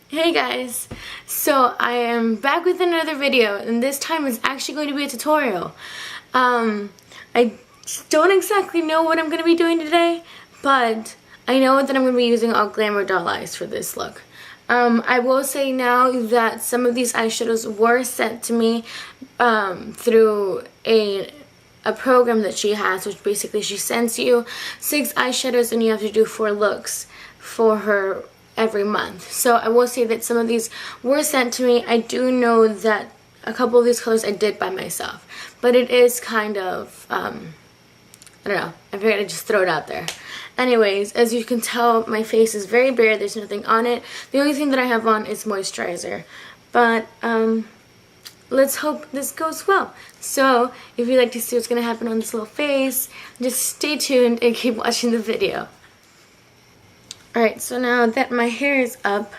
Hey guys, so I am back with another video, and this time it's actually going to be a tutorial. I don't exactly know what I'm going to be doing today, but I know that I'm going to be using all Glamour doll eyes for this look. I will say now that some of these eyeshadows were sent to me through a program that she has, which basically she sends you 6 eyeshadows and you have to do 4 looks for her every month. So I will say that some of these were sent to me. I do know that a couple of these colors I did by myself, but it is kind of I don't know, I figured I'd just throw it out there. Anyways, as you can tell, my face is very bare. There's nothing on it. The only thing that I have on is moisturizer, but let's hope this goes well. So if you'd like to see what's gonna happen on this little face, just stay tuned and keep watching the video. Alright, so now that my hair is up,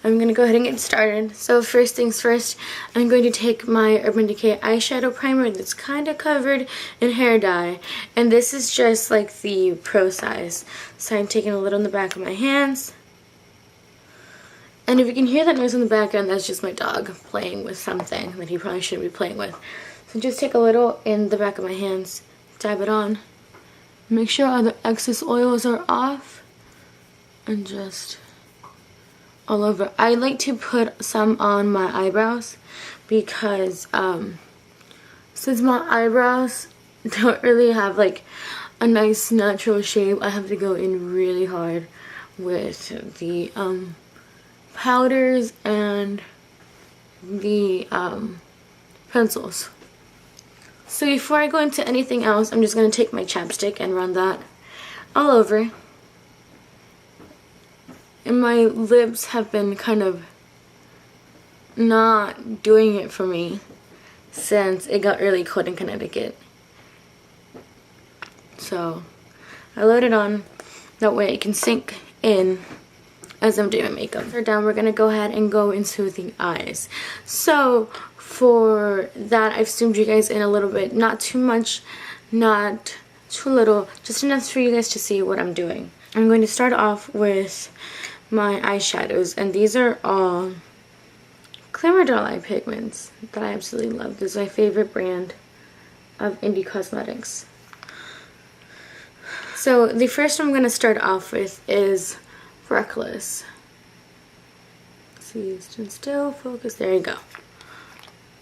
I'm going to go ahead and get started. So first things first, I'm going to take my Urban Decay eyeshadow primer that's kind of covered in hair dye. And this is just like the pro size. So I'm taking a little in the back of my hands. And if you can hear that noise in the background, that's just my dog playing with something that he probably shouldn't be playing with. So just take a little in the back of my hands, dab it on. Make sure all the excess oils are off. And just all over. I like to put some on my eyebrows because since my eyebrows don't really have like a nice natural shape, I have to go in really hard with the powders and the pencils. So before I go into anything else, I'm just going to take my chapstick and run that all over. And my lips have been kind of not doing it for me since it got really cold in Connecticut. So I load it on, that way it can sink in as I'm doing my makeup. So down, we're going to go ahead and go into the eyes. So for that, I've zoomed you guys in a little bit. Not too much, not too little, just enough for you guys to see what I'm doing. I'm going to start off with my eyeshadows, and these are all Glamour doll eye pigments that I absolutely love. This is my favorite brand of indie cosmetics. So the first one I'm going to start off with is Reckless. See, still focus. There you go.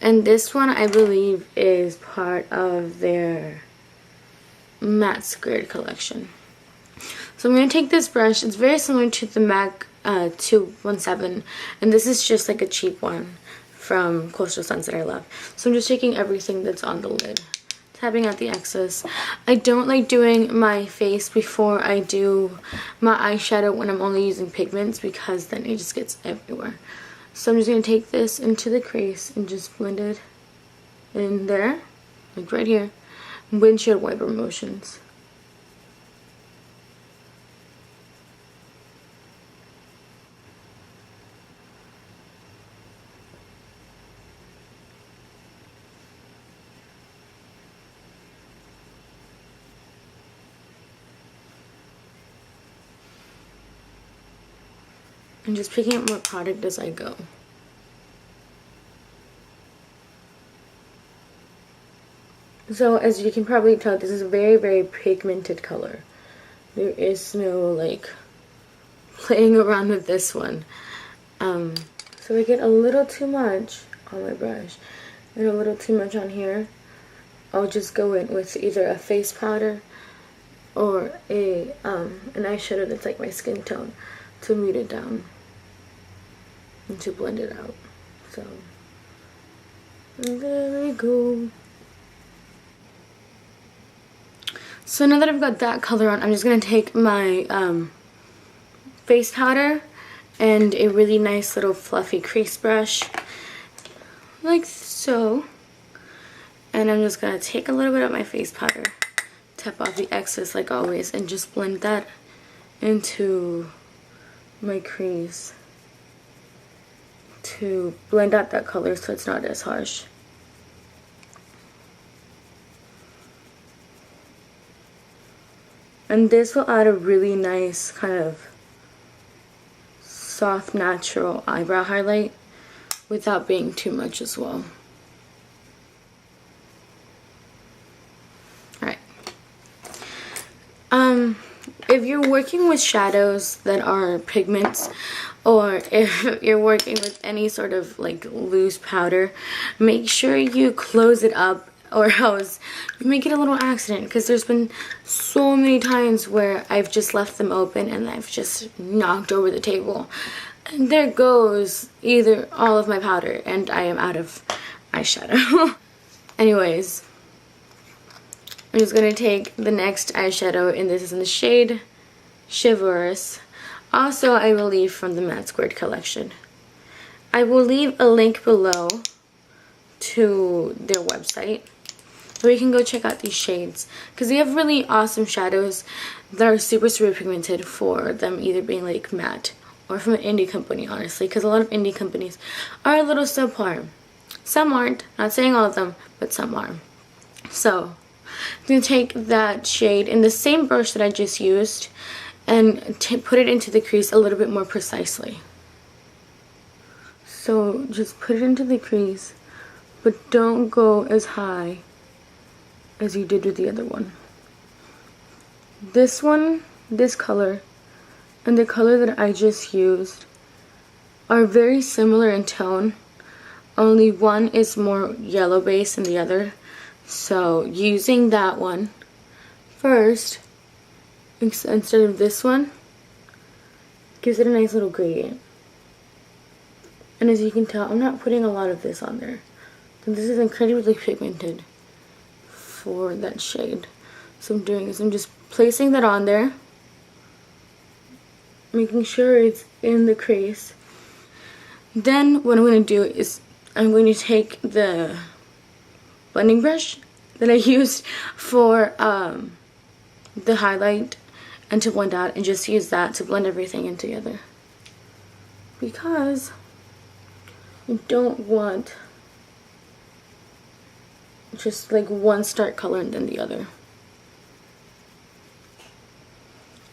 And this one, I believe, is part of their Matte Squared collection. So I'm going to take this brush. It's very similar to the MAC 217, and this is just like a cheap one from Coastal Suns that I love. So I'm just taking everything that's on the lid, tapping out the excess. I don't like doing my face before I do my eyeshadow when I'm only using pigments, because then it just gets everywhere. So I'm just going to take this into the crease and just blend it in there, like right here, windshield wiper motions. I'm just picking up more product as I go. So as you can probably tell, this is a very, very pigmented color. There is no like playing around with this one. So I get a little too much on my brush and a little too much on here. I'll just go in with either a face powder or a an eyeshadow that's like my skin tone to mute it down and to blend it out. So there we go. So now that I've got that color on, I'm just going to take my face powder and a really nice little fluffy crease brush, like so. And I'm just going to take a little bit of my face powder, tap off the excess like always, and just blend that into my crease to blend out that color so it's not as harsh. And this will add a really nice kind of soft, natural eyebrow highlight without being too much as well. Alright. If you're working with shadows that are pigments, or if you're working with any sort of like loose powder, make sure you close it up, or else you make it a little accident, because there's been so many times where I've just left them open and I've just knocked over the table, and there goes either all of my powder and I am out of eyeshadow. Anyways, I'm just gonna take the next eyeshadow, and this is in the shade Chivalrous. Also, I believe from the Matte Squared collection. I will leave a link below to their website so you can go check out these shades, because they have really awesome shadows that are super pigmented for them either being like matte or from an indie company, honestly, because a lot of indie companies are a little subpar. Some aren't, not saying all of them, but some are. So I'm going to take that shade in the same brush that I just used and put it into the crease a little bit more precisely. So just put it into the crease, but don't go as high as you did with the other one. This one, this color, and the color that I just used are very similar in tone, only one is more yellow based than the other. So using that one first instead of this one gives it a nice little gradient. And as you can tell, I'm not putting a lot of this on there. So this is incredibly pigmented for that shade. So I'm doing is I'm just placing that on there, making sure it's in the crease. Then what I'm going to do is I'm going to take the blending brush that I used for the highlight and to blend out, and just use that to blend everything in together, because you don't want just like one stark color and then the other.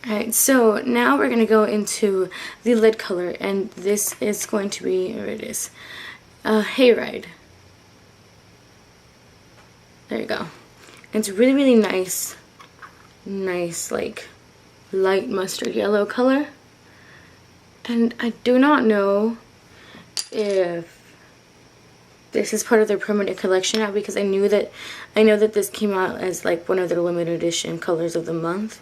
Alright, so now we're going to go into the lid color, and this is going to be, here it is, Hayride. There you go. It's really nice like light mustard yellow color, and I do not know if this is part of their permanent collection now, because I know that this came out as like one of their limited edition colors of the month.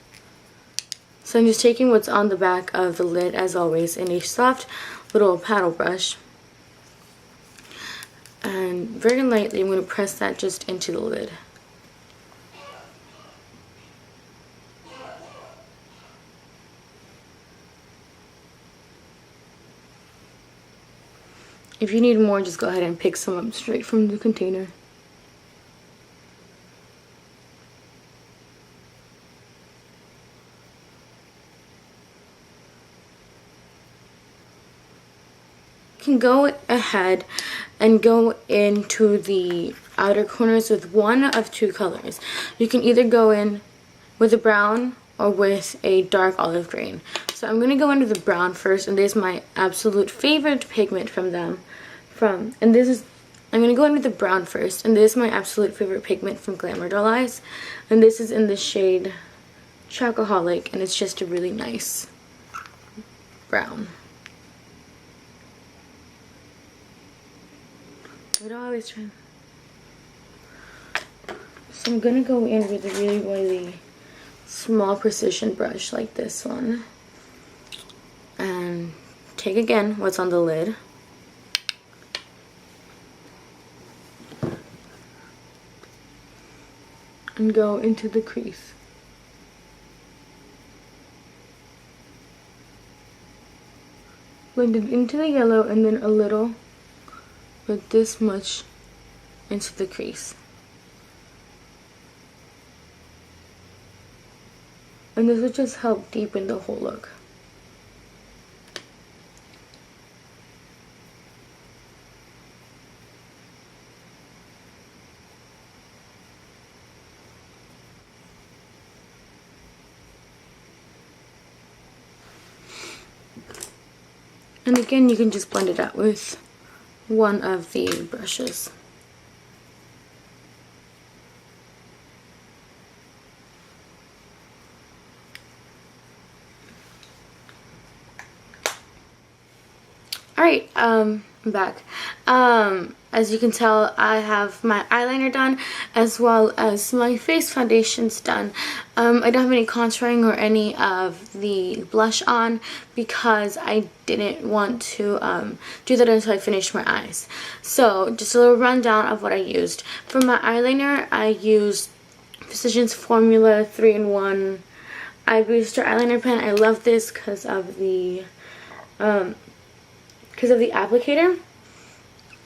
So I'm just taking what's on the back of the lid, as always, in a soft little paddle brush, and very lightly I'm going to press that just into the lid. If you need more, just go ahead and pick some up straight from the container. You can go ahead and go into the outer corners with one of two colors. You can either go in with a brown or with a dark olive green. So I'm going to go into the brown first, and this is my absolute favorite pigment from them. I'm going to go into the brown first, and this is my absolute favorite pigment from Glamour Doll Eyes, and this is in the shade Chocoholic, and it's just a really nice brown. So I'm going to go in with a really small precision brush like this one, and take again what's on the lid, and go into the crease. Blend it into the yellow, and then a little, but this much, into the crease. And this will just help deepen the whole look. And again, you can just blend it out with one of the brushes. Alright, I'm back. As you can tell, I have my eyeliner done as well as my face foundations done. I don't have any contouring or any of the blush on because I didn't want to do that until I finished my eyes. So, just a little rundown of what I used. For my eyeliner, I used Physicians Formula 3-in-1 Eye Booster Eyeliner Pen. I love this because of the applicator.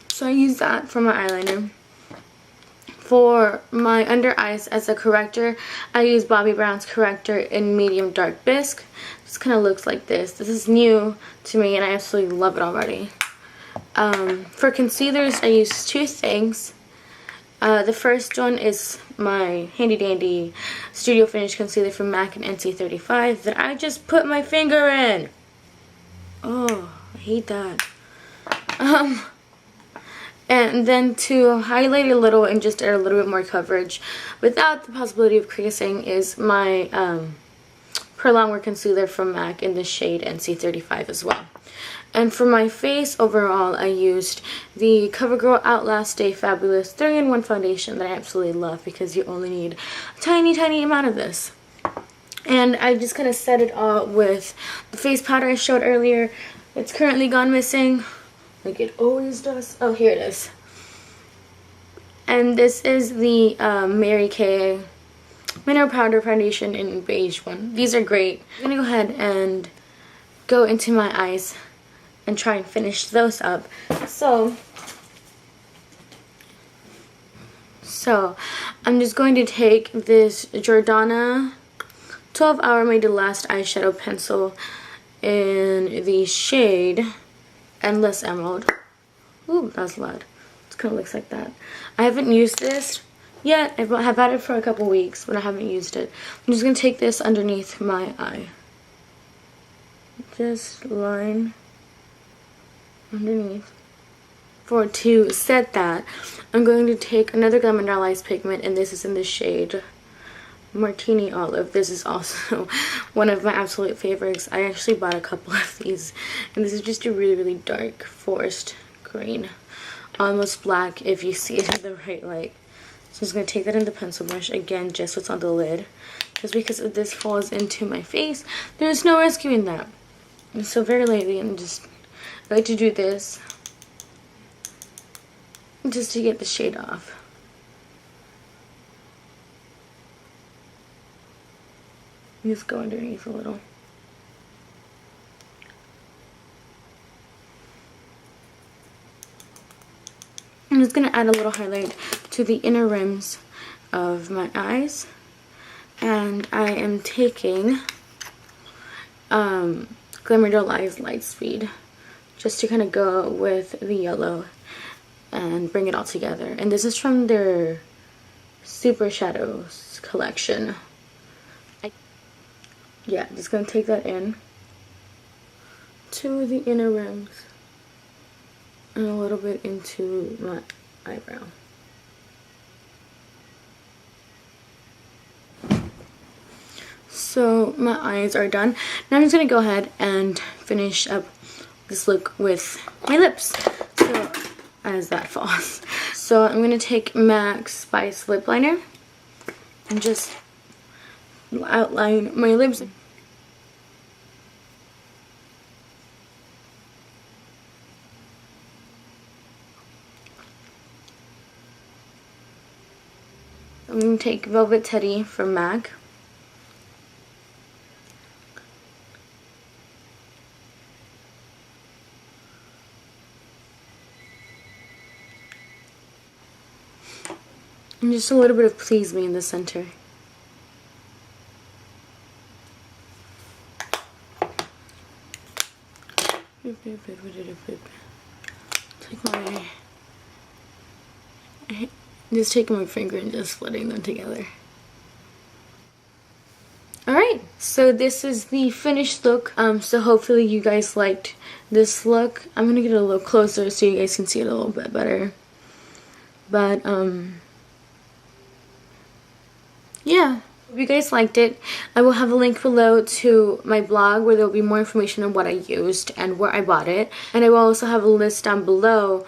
So I use that for my eyeliner. For my under eyes as a corrector, I use Bobbi Brown's corrector in medium dark bisque. This kind of looks like this. This is new to me and I absolutely love it already. For concealers, I use two things. The first one is my handy dandy Studio Finish concealer from MAC and NC35 that I just put my finger in. Oh, I hate that. And then to highlight a little and just add a little bit more coverage without the possibility of creasing is my Pure Longwear concealer from MAC in the shade NC35 as well. And for my face overall, I used the Covergirl Outlast Stay Fabulous 3-in-1 foundation that I absolutely love because you only need a tiny amount of this. And I just kind of set it all with the face powder I showed earlier. It's currently gone missing. Like it always does. Oh, here it is. And this is the Mary Kay Mineral Powder Foundation in beige one. These are great. I'm going to go ahead and go into my eyes and try and finish those up. So I'm just going to take this Jordana 12 Hour Made to Last eyeshadow pencil in the shade Endless Emerald. Ooh, that's loud. It kind of looks like that. I haven't used this yet. I have had it for a couple weeks, but I haven't used it. I'm just going to take this underneath my eye. Just line underneath. To set that, I'm going to take another Glamour Mineralized pigment, and this is in the shade Martini Olive. This is also one of my absolute favorites. I actually bought a couple of these, and this is just a really dark forest green, almost black if you see it in the right light. So I'm just going to take that in the pencil brush again, just what's on the lid, just because if this falls into my face, there's no rescuing that. And so very lightly, and just I like to do this just to get the shade off. Just go underneath a little. I'm just going to add a little highlight to the inner rims of my eyes. And I am taking Glamour Olive Lightspeed just to kind of go with the yellow and bring it all together. And this is from their Super Shadows collection. Yeah, just going to take that in to the inner rims and a little bit into my eyebrow. So my eyes are done. Now I'm just going to go ahead and finish up this look with my lips. So as that falls. So I'm going to take MAC Spice Lip Liner and just outline my lips. I'm going to take Velvet Teddy from MAC. And just a little bit of Please Me in the center. Just taking my finger and just splitting them together. Alright, Alright, so this is the finished look. So hopefully you guys liked this look. I'm gonna get a little closer so you guys can see it a little bit better. But yeah, if you guys liked it, I will have a link below to my blog where there will be more information on what I used and where I bought it. And I will also have a list down below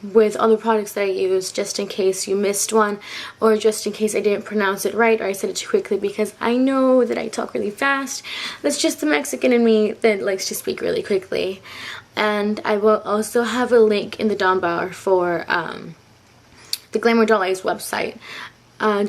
with all the products that I used, just in case you missed one, or just in case I didn't pronounce it right or I said it too quickly, because I know that I talk really fast. That's just the Mexican in me that likes to speak really quickly. And I will also have a link in the down bar for the Glamour website,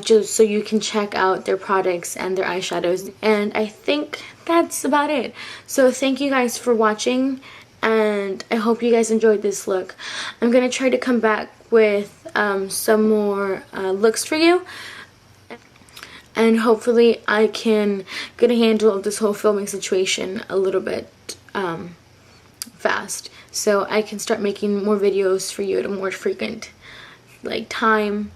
just so you can check out their products and their eyeshadows. And I think that's about it. So thank you guys for watching, and I hope you guys enjoyed this look. I'm going to try to come back with some more looks for you, and hopefully I can get a handle of this whole filming situation a little bit fast, so I can start making more videos for you at a more frequent time,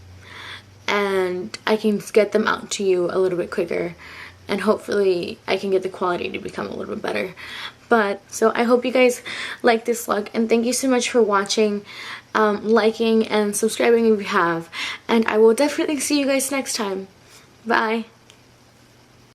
and I can get them out to you a little bit quicker, and hopefully I can get the quality to become a little bit better. But so I hope you guys like this look, and thank you so much for watching, liking and subscribing if you have, and I will definitely see you guys next time. Bye.